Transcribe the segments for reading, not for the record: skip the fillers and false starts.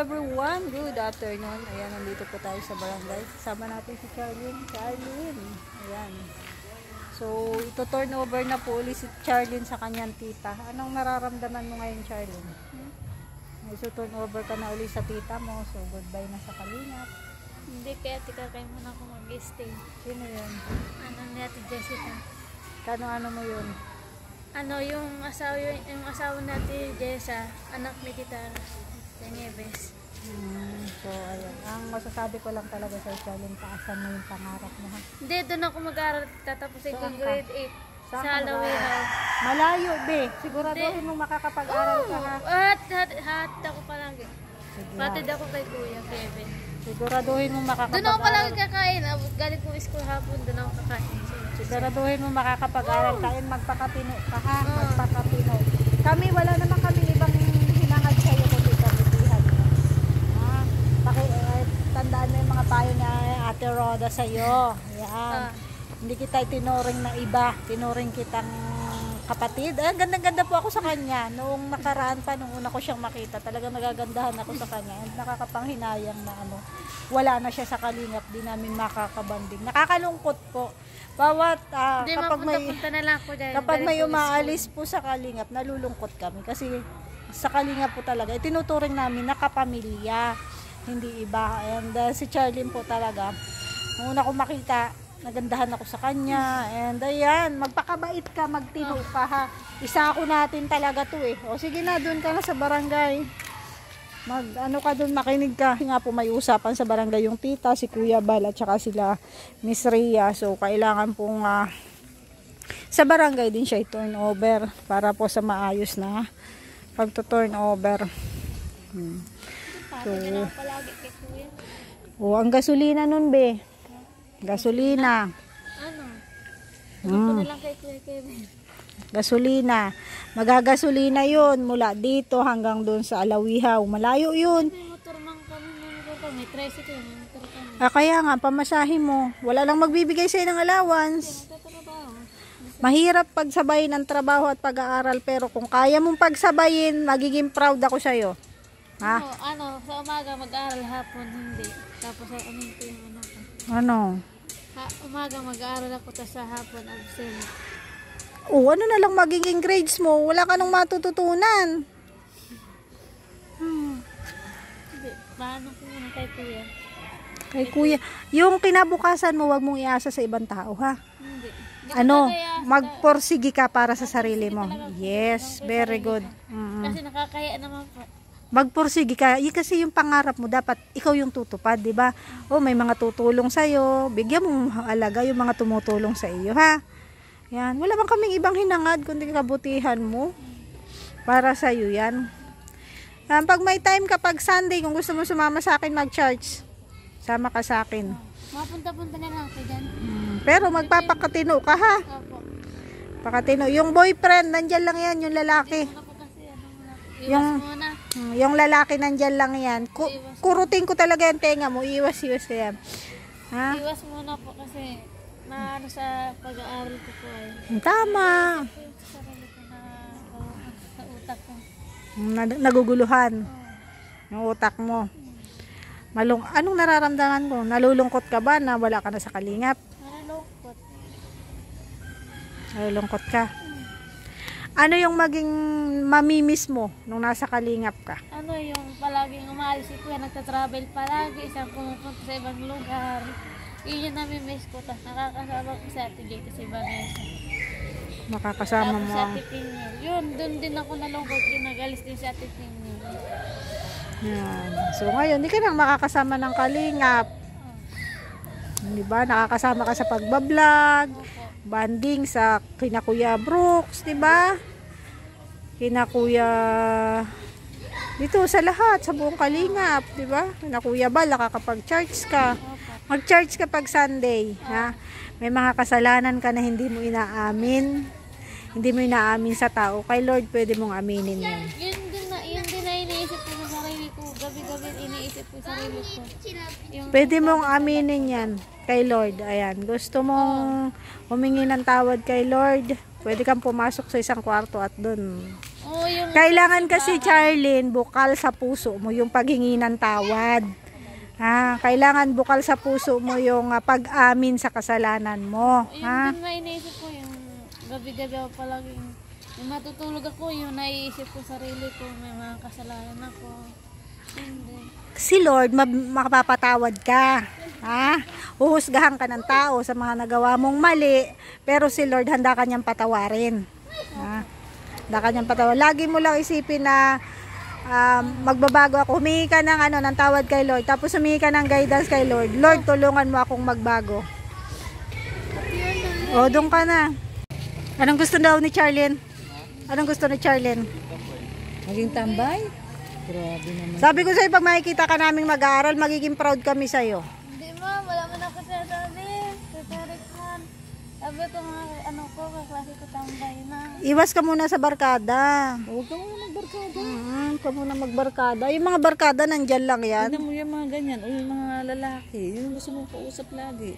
Everyone, good afternoon. Ayan, nandito po tayo sa barangay. Kasama natin si Charlene. Ayan. So, ito turnover na po ulit si Charlene sa kanyang tita. Anong nararamdaman mo ngayon, Charlene? So, turnover ka na ulit sa tita mo. So, goodbye na sa Kalingap. Hindi, kaya tika kayo muna ako mag-stay. Sino yun? Ano ni Ate Jessica? Ano mo yun? Yung asawa natin Jessa, anak ni Tita Nieves. So, ayan. Ang masasabi ko lang talaga sa Charlene, taasan mo yung pangarap mo, ha? Hindi, doon ako mag-aaral. Tatapusin ko grade 8 Saan sa Alawihaw. Malayo, be. Siguraduhin mo makakapag-aral ka, ha? Hatid ako palagi. Patid ako kay Kuya Kevin. Siguraduhin mo makakapag-aral. Doon ako palagi kakain. Galing ko school hapon, doon ako kakain. Siguraduhin mo makakapag-aral ka and magpakatino ka, ha? Magpakatino. Kami, wala naman kami ibang hinangad sa'yo kundi kabutihan mo. Tandaan mo yung mga payo ni Ate Roda sa'yo. Yan. Hindi kita tinuring na iba. Tinuring kitang kapatid. Ganda-ganda po ako sa kanya. Noong nakaraan pa, nung una ko siyang makita, talaga nagagandahan ako sa kanya. And nakakapanghinayang na wala na siya sa Kalingap. Di namin makakabanding. Nakakalungkot po. Bawat kapag may umaalis po sa Kalingap, nalulungkot kami. Kasi sa Kalingap po talaga, itinuturing namin na kapamilya. Hindi iba. And si Charlene po talaga, nung una ko makita, nagandahan ako sa kanya. And ayan, magpakabait ka, magtino ka, ha. Isa ako natin talaga to, eh. O sige na, doon ka na sa barangay. Ka doon, makinig ka. Nga po may usapan sa barangay yung tita, si Kuya Bal at saka sila Miss Rhea. So kailangan pong sa barangay din siya i-turn over para po sa maayos na pagto-turn over. So, ang gasolina nun, be. Gasolina. Ano lang kay Kuya Kevin? Gasolina. Magagasolina yun mula dito hanggang doon sa Alawihaw. Malayo yun. May motor man kami. May tricycle. May motor kami. Kaya nga, pamasahe mo. Wala lang magbibigay sa'yo ng allowance. Mahirap pagsabayin ang trabaho at pag-aaral. Pero kung kaya mong pagsabayin, magiging proud ako sa'yo. Ha? Sa umaga mag-aaral, hapon hindi. Tapos yung anak ko. Umaga mag-aaral ako, tapos sa hapon absent. Ano na lang magiging grades mo? Wala ka nang matututunan. Hindi. Paano ko muna kay Kuya? Kay Kuya. Yung kinabukasan mo, wag mong iasa sa ibang tao, ha? Hindi. Magporsige ka para sa sarili mo. Yes, very good. Kasi nakakaya naman po. Magporsige ka. Kasi yung pangarap mo, dapat ikaw yung tutupad, di ba? May mga tutulong sa'yo. Bigyan mong alaga yung mga tumutulong sa iyo, ha? Yan. Wala bang kaming ibang hinangad kundi kabutihan mo. Para sa'yo yan. Pag may time kapag Sunday, kung gusto mo sumama sa akin mag-church, sama ka sa akin. Mapunta-punta na lang ako dyan. Pero magpapakatino ka, ha? Opo. Pakatino. Yung boyfriend, nandyan lang yan, yung lalaki. Yung lalaki nandyan lang yan. Kurutin ko talaga yung tenga mo. Iwas-iwas yan. Ha? Iwas muna po kasi sa pag-aaral ko po ay. Tama. Sarili ko sa utak ko. Naguguluhan. Yung utak mo. Anong nararamdaman mo? Nalulungkot ka ba na wala ka na sa Kalingap? Nalulungkot. Nalulungkot ka? Ano yung maging mamimiss mo nung nasa Kalingap ka? Yung palaging umalis si Kuya, nagtatravel palagi, isang pumupunta sa ibang lugar. Yun yung namimiss ko. Tapos nakakasama ko sa Ate Jade sa Vanessa. Makakasama mo. Tapos sa Ate Tingel. Yun, doon din ako nalungkot. Yung nag-alis din sa Ate Tingel. Yan. So ngayon, hindi ka nang makakasama ng Kalingap. Diba? Nakakasama ka sa pagbablog. Banding sa kina Kuya Brooks, di ba? Kina Kuya dito sa lahat, sa buong Kalingap, di ba? Kina Kuya Bal, nakakapag-charge ka. Mag-charge ka pag Sunday, ha? May mga kasalanan ka na hindi mo inaamin. Hindi mo inaamin sa tao. Kay Lord, pwede mong aminin yan. Yun din na iniisip ko sa sarili ko. Gabi-gabi iniisip ko sa sarili ko. Pwede mong aminin yan kay Lord. Ayan, gusto mong humingi ng tawad kay Lord, pwede kang pumasok sa isang kwarto at doon yung Kailangan kasi, Charlene, bukal sa puso mo yung paghingi ng tawad. Kailangan bukal sa puso mo yung pag-amin sa kasalanan mo. Yung din mainisip ko, yung gabi-gabi ako palaging, yung matutulog ako, yung naiisip ko sarili ko, may mga kasalanan ako. Hindi. Si Lord, makapapatawad ka. Uhusgahan ka ng tao sa mga nagawa mong mali, pero si Lord handa ka niyang patawarin. Handa ka niyang patawarin. Lagi mo lang isipin na magbabago ako. Humingi ka ng tawad kay Lord, tapos humingi ka ng guidance kay Lord. Lord, tulungan mo akong magbago. O, doon ka na. Anong gusto daw ni Charlene? Anong gusto ni Charlene? Maging tambay? Grabe naman. Sabi ko sa'yo, pag makikita ka naming mag-aaral, magiging proud kami sa'yo. Hindi ma, wala man ako sinasabi. Kasarik man. Sabi ko mga kaklase ko tambay na. Iwas ka muna sa barkada. Huwag ka muna magbarkada. Huwag ka muna magbarkada. Yung mga barkada, nandyan lang yan. Tignan mo yung mga ganyan, o yung mga lalaki, yung gusto mong kausap lagi.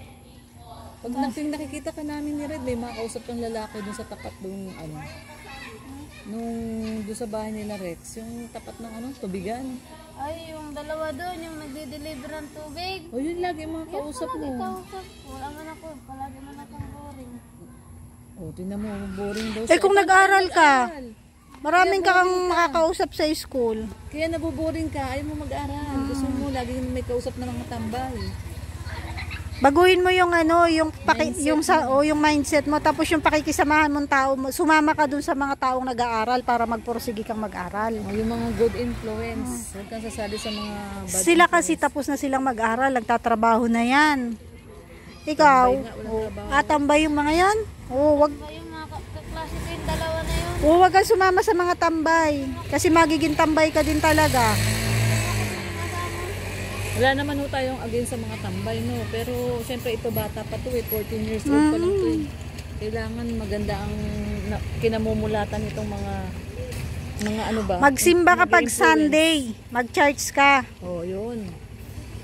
Pag nakikita ka namin ni Red, may mga kausap kang lalaki dun sa tapat dun, nung doon sa bahay nila Rex, yung tapat ng tubigan. Ay, yung dalawa doon, yung nagde-deliver ng tubig. O yun lagi mga kausap mo. Kausap ko. Wala man ako, palagi man akong boring. O, tingnan mo, boring daw Eh kung nag-aral ka, Nag-aaral. maraming kang makakausap sa school. Kaya naboboring ka, ayaw mo mag-aral. Gusto mo lagi may kausap na mga tambay. Baguhin mo yung yung mindset mo, tapos yung pakikisamahan mong tao, sumama ka dun sa mga taong nag-aaral para magpursige kang mag-aral. O, yung mga good influence. Huwag kang sasali sa mga bad Sila influence. kasi tapos na silang mag-aral, nagtatrabaho na yan. Ikaw, Tambay nga, walang trabaho. tambay yung mga yan? Wag Ba yung mga kaklase ko yung dalawa na yun. wag kang sumama sa mga tambay. Kasi magiging tambay ka din talaga. Wala naman ho tayong against sa mga tambay, no? Pero, siyempre, ito bata pa to 14 years old pa lang to Kailangan maganda ang kinamumulatan nitong mga Magsimba kapag Sunday, mag-church ka. Oh, yun.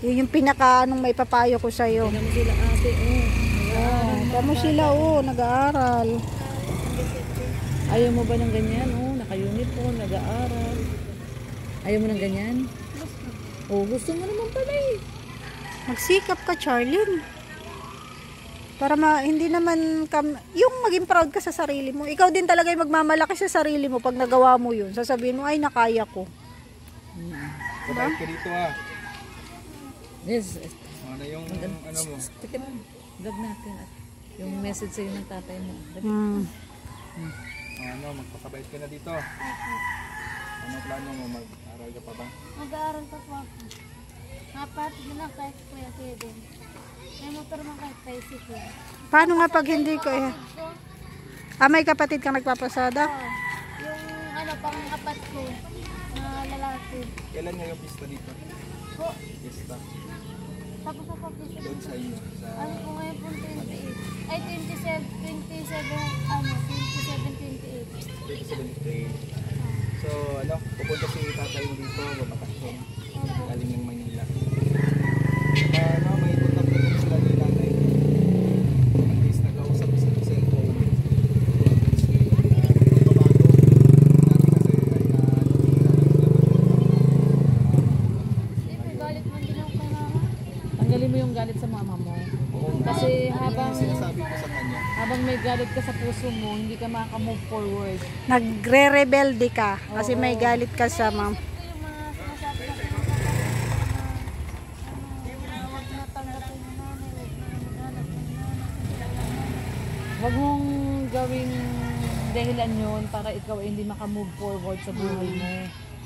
Yun yung pinaka may papayo ko sa'yo. Tingnan mo sila ate, Tamo sila, nag-aaral. Ayaw mo ba ng ganyan? Naka-uniform, nag-aaral. Ayaw mo ng ganyan? Gusto mo naman pala Magsikap ka, Charlene. Para hindi naman yung maging proud ka sa sarili mo. Ikaw din talaga yung magmamalaki sa sarili mo pag nagawa mo yun. Sasabihin mo, ay, nakaya ko. Kabait ka dito Yes. Ano yung mo? Teka lang. Vlog natin at yung message sa'yo ng tatay mo. Magpakabait ka na dito. Ano plano mo? Mag-aral ka pa ba? Mag-aaral pa po ako. Napatid na lang kahit kuya Kevin. May motor man kahit tricycle. Paano nga pag hindi ko may kapatid kang nagpapasada? Yung pang-apat ko na lalaki. Kailan nga yung pista dito? Po, Pista. tapos ako pisa. Doon sa inyo. Sa Ano po ngayon po 28? Ay 27, 28. 27 So, pupunta si tatay mo dito, babakasyon. Galing ng Manila. May contact na rin sila ni nanay. At least nag-ausap sa cellphone. Babago. Dati kasi ay Siyempre, galit man din ako kay mama. Tanggalin mo yung galit sa mama mo. Kasi habang sinasabi ko sa kanya. habang may galit ka sa puso mo, hindi ka maka-move forward. Nagre-rebelde ka kasi may galit ka sa ma'am. Ito yung mga sinasabi na huwag na tanggapin ng nanay, huwag na maghanap ng nanay. Huwag mong gawing dahilan yun para ikaw ay hindi maka-move forward sa buhay mo.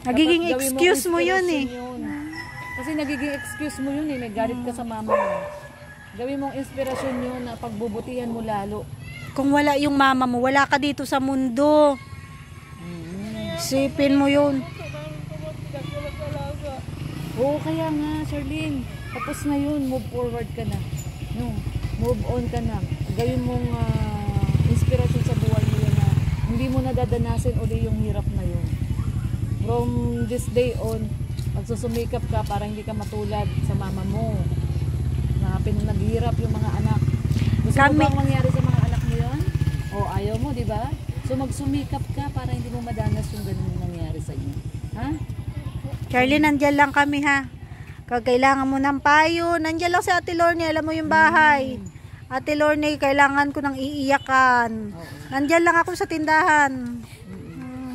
Nagiging Dapat gawin excuse mo yun inspiration yun. Kasi nagiging excuse mo yun may galit ka sa mama mo. Gawin mong inspirasyon yun na pagbubutihan mo lalo. Kung wala yung mama mo, wala ka dito sa mundo. Isipin mo yun. Oo, kaya nga, Charlene. Tapos na yun, move forward ka na. No, move on ka na. Gawin mong inspirasyon sa buhay mo yun na hindi mo nadadanasin uli yung hirap na yun. From this day on, magsusumikap ka para hindi ka matulad sa mama mo. Na naghihirap yung mga anak. Gusto mo bang mangyari sa mga anak mo yun? O ayaw mo, di ba? So magsumikap ka para hindi mo madanas yung ganun nangyari. Ha? Charlie, nandyan lang kami ha. Kung kailangan mo ng payo, nandyan lang si Ate Lorne, alam mo yung bahay. Ate Lorne, kailangan ko ng iiyakan. Nandyan lang ako sa tindahan.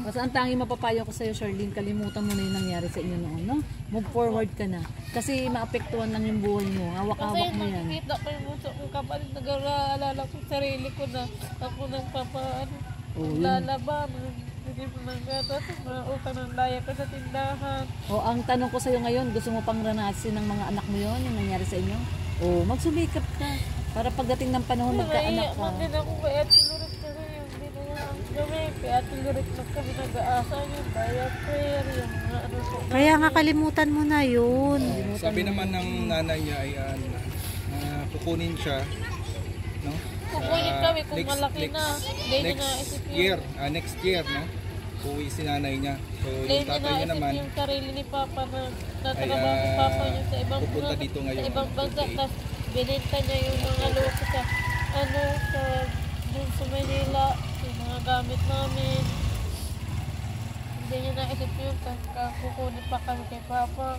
Basta ang tanging mapapayo ko sa'yo, Charlene, kalimutan mo na yung nangyari sa inyo noon, no? Move forward ka na. Kasi maapektuhan lang yung buhay mo. Kasi Hawak-hawak mo yan. nakikita ko yung bunso kong kapatid, nag-aalala ko sarili ko na ako naglaban, hindi mo naggatas, mga utang ng daya ko sa tindahan. O, ang tanong ko sa'yo ngayon, gusto mo pang ranasin ng mga anak mo yon yung nangyari sa inyo? O, magsumikap ka. Para pagdating ng panahon, magkaanak Naiiyak ka. man din ako kay Ate Lurit kasi yung binayaan kami. Kay Ate Lurit na kami nag-aasa yung diaper, yung mga ano po. Kaya nga kalimutan mo na yun. Sabi naman ng nanay niya ay kukunin siya, no? Kukunin kami kung malaki na. Hindi niya Next naisip year, next year, no? Uuwi si nanay niya. So Hindi yung niya tatay niya naisip naman yung sarili ni Papa na natrabaho ay, si Papa niya sa ibang pupunta dito ngayon. ibang bansa. Okay. Tapos binenta niya yung mga loko sa dun sa Manila, yung mga gamit namin. Hindi niya naisip yun. Kukunin pa kami kay Papa.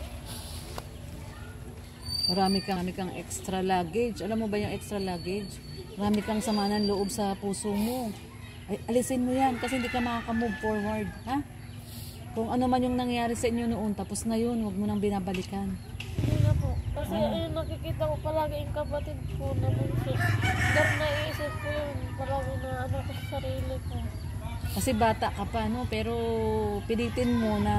Marami kang extra luggage. Alam mo ba yung extra luggage? Marami kang sama ng loob sa puso mo. Ay, alisin mo yan kasi hindi ka makaka-move forward. Ha? Kung ano man yung nangyari sa inyo noon, tapos na yun, huwag mo nang binabalikan. Hindi na po. Kasi ayun, nakikita ko palagi yung kapatid ko na bunso. Dar naiisip ko yun. Palagi na ano ko sa sarili ko. Kasi bata ka pa, no? Pero pilitin mo na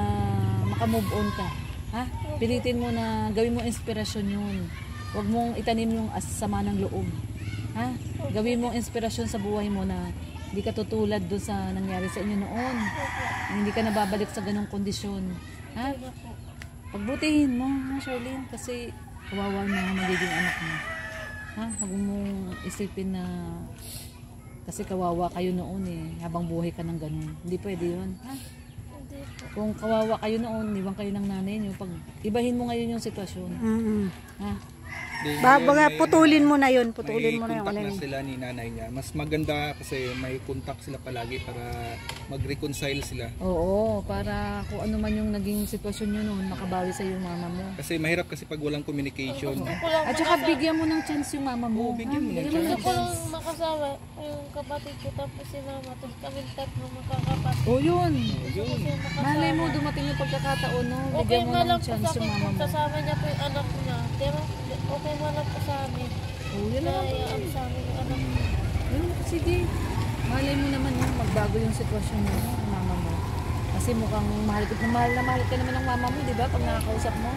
makamove on ka. Ha? Pilitin mo na gawin mo inspirasyon yun. Huwag mong itanim yung sama ng loob. Ha? Gawin mo inspirasyon sa buhay mo na hindi ka tutulad doon sa nangyari sa inyo noon. Hindi ka nababalik sa ganong kondisyon. Ha? Pagbutihin mo, ha, Charlene, kasi kawawa na magiging anak mo. Ha? Huwag mong isipin na kasi kawawa kayo noon habang buhay ka ng ganun. Hindi pwede yun. Ha? Hindi po. Kung kawawa kayo noon, iwan kayo ng nanay niyo, pag ibahin mo ngayon yung sitwasyon. Ha? Baga, putulin mo na yun. May Putulin mo na yung contact ano na yun. sila ni nanay niya. Mas maganda kasi may contact sila palagi para mag-reconcile sila. Oo, para kung ano man yung naging sitwasyon nyo noon, makabawi sa yung mama mo. Kasi mahirap kasi pag walang communication. Gusto ko lang At saka bigyan mo ng chance yung mama mo. Oo, bigyan mo ng Gusto ko lang makasama yung kapatid ko tapos si mama. Tapos kami tatlo makakapatid. O yun. Yun. Malay mo dumating yung pagkakataon, no? Okay Bigyan mo man ng lang po sa chance akin yung mama kung mo. sasama niya po yung anak niya. Diba? Okay man lang po sa amin. O yun lang. Nahayaan sa amin yung anak niya. Yun, sige. Malay mo naman no, magbago yung sitwasyon mo, no, ng mama mo. Kasi mukhang mahal na mahal ka naman ng mama mo, di ba? Pag nakakausap mo,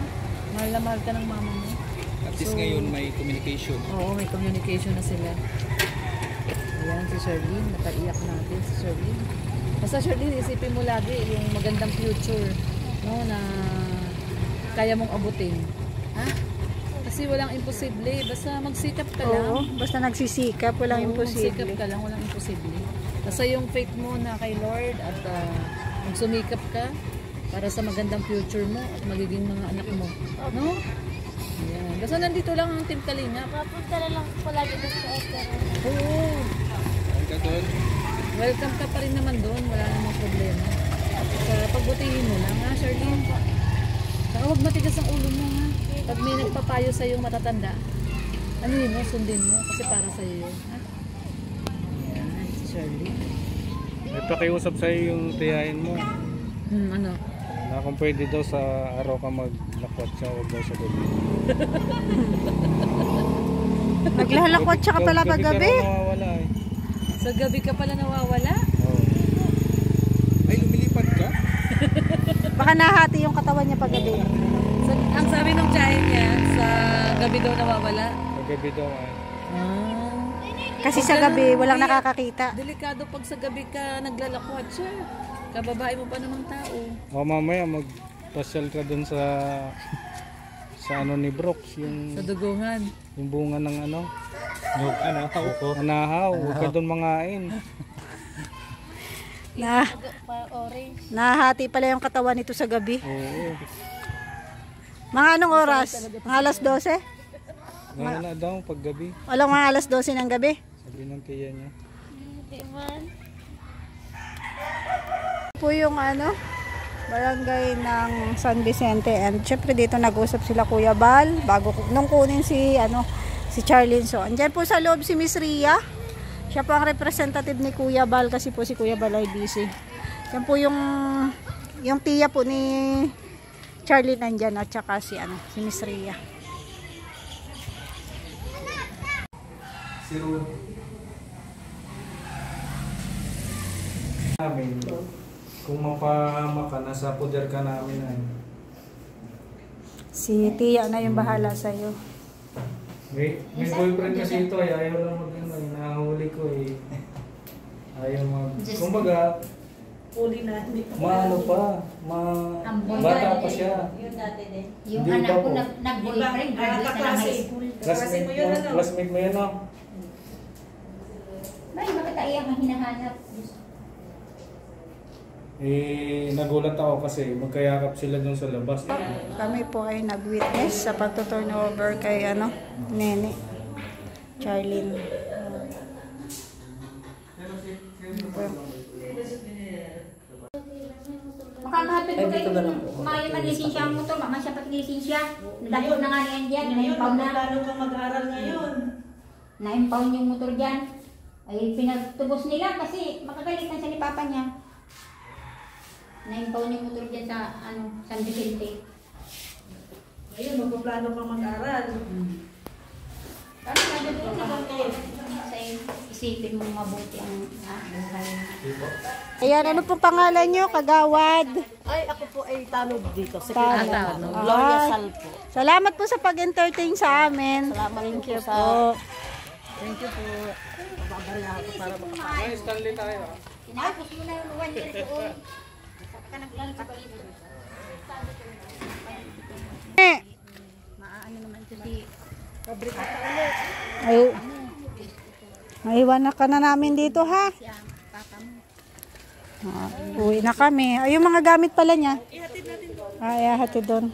mahal na mahal ka ng mama mo. At least ngayon may communication. Oo, may communication na sila. Ayan, si Charlene. Napaiyak natin si Charlene. Basta Charlene, isipin mo lagi yung magandang future, no, na kaya mong abutin. Ha? Kasi walang imposible. Basta magsikap ka lang. Oo, basta nagsisikap, walang Oo, magsikap imposible. ka lang, walang imposible. Basta yung faith mo na kay Lord at magsumikap ka para sa magandang future mo at magiging mga anak mo. No? Ayan. Basta nandito lang ang Team Kalinga. Mapunta na lang palagi doon sa Esther. Oo. Saan ka doon? Welcome ka pa rin naman doon. Wala namang problema. Sa pagbutihin mo lang, ha, Charlene? Saka huwag matigas ang ulo mo, ha? Pag may nagpapayo sa yung matatanda, ano yun mo, sundin mo. Kasi para sa iyo yun, ha? Ayan, si Charlene. May pakiusap sa'yo yung tiyahin mo Ano? na kung pwede daw sa araw ka maglakwat siya, huwag daw sa gabi. Naglalakwat siya ka pala Gabi ka paggabi. raw nawawala eh. Sa gabi ka pala nawawala? Oo. Ay, lumilipad ka? Baka nahati yung katawan niya paggabi. Ang sabi ng tiyahin niya, sa gabi daw nawawala. Sa gabi daw ay. Kasi sa gabi, walang nakakakita. Delikado pag sa gabi ka naglalakwat siya. Kababae mo pa namang tao. O mamaya magpasyal ka dun sa ano ni Brooks, Sa dugungan. yung bunga ng ano. Anahaw. Huwag ka dun mangain. Orange. Nahati pala yung katawan nito sa gabi. Oo. Mga anong oras? Mga alas 12? Gano'n na daw pag gabi. Walang mga alas 12 ng gabi. Sabi ng tiya niya. Hindi man. Po yung ano, barangay ng San Vicente. And syempre dito nag-usap sila Kuya Bal bago nung kunin si si Charlene. So andyan po sa loob si Miss Ria. Siya po ang representative ni Kuya Bal kasi po si Kuya Bal ay busy. Yan po yung tiya po ni Charlene andyan at saka si Miss Ria. Si Rudy. Namin, kung mapahama ka, nasa puder ka namin ay. Si tiya na yung bahala sa'yo. May boyfriend kasi ito ay ayaw lang nahuli ko eh. Ayaw kumbaga, bata pa siya. Yung Hindi anak ba ko po? nag-boyfriend, graduate na ng high school. Classmate mo yan, no? May bakit ayaw ang hinahanap? Nagulat ako kasi magkayakap sila dun sa labas. Kami po ay nag-witness sa pagtuturnover kay Nene Charlene. Makakahapit ko kayo kung mag-lisensya ang motor, baka siya pati lisensya. Nadako na nga niyan dyan, na-impound na. Plano kang mag-aaral ngayon. Na-impound yung motor dyan. Ay pinagtubos nila kasi makagalitan siya ni Papa niya. Na-impound yung motor dyan sa San Vicente. Ngayon, magpaplano kang mag-aaral. Paano nagdadaan sa isipin mo mabuti ang buhay? Ayan, ano pong pangalan nyo? Kagawad. Ay, ako po ay tanod dito. Tanod. Gloria Salpo. Salamat po sa pag-entertain sa amin. Thank you Po. Thank you po. Babala ako para makapagod. Ay, Stanley tayo. Tinapos mo na yung 1 year doon. Saka ka naglalakad dito. Maaano naman ito si Pabrika pa ulit. Ay, maiwan na ka na namin dito, ha? Siya, papa mo. Uwi na kami. Ay, yung mga gamit pala niya. Ihatid natin doon. Ay, ihatid doon.